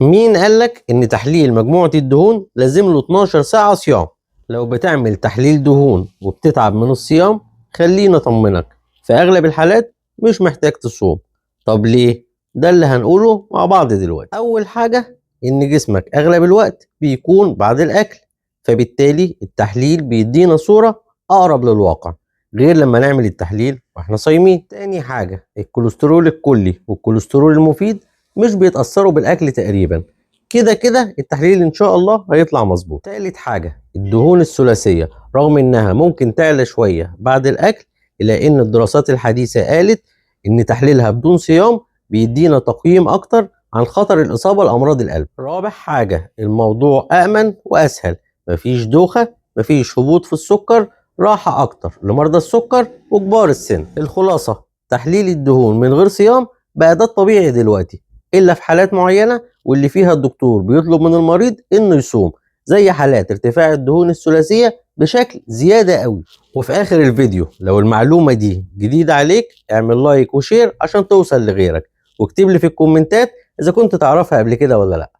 مين قالك ان تحليل مجموعة الدهون لازم له 12 ساعة صيام؟ لو بتعمل تحليل دهون وبتتعب من الصيام خليني اطمنك، في اغلب الحالات مش محتاج تصوم. طب ليه؟ ده اللي هنقوله مع بعض دلوقتي. اول حاجة ان جسمك اغلب الوقت بيكون بعد الاكل، فبالتالي التحليل بيدينا صورة اقرب للواقع غير لما نعمل التحليل واحنا صايمين. تاني حاجة الكوليسترول الكلي والكوليسترول المفيد مش بيتأثروا بالأكل تقريبا، كده كده التحليل إن شاء الله هيطلع مظبوط. تالت حاجة الدهون الثلاثية، رغم إنها ممكن تعلى شوية بعد الأكل إلا إن الدراسات الحديثة قالت إن تحليلها بدون صيام بيدينا تقييم أكتر عن خطر الإصابة لأمراض القلب. رابع حاجة الموضوع أأمن وأسهل، مفيش دوخة، مفيش هبوط في السكر، راحة أكتر لمرضى السكر وكبار السن. الخلاصة تحليل الدهون من غير صيام بقى ده الطبيعي دلوقتي، الا في حالات معينه واللي فيها الدكتور بيطلب من المريض انه يصوم، زي حالات ارتفاع الدهون الثلاثيه بشكل زياده قوي. وفي اخر الفيديو لو المعلومه دي جديده عليك اعمل لايك وشير عشان توصل لغيرك، واكتب لي في الكومنتات اذا كنت تعرفها قبل كده ولا لا.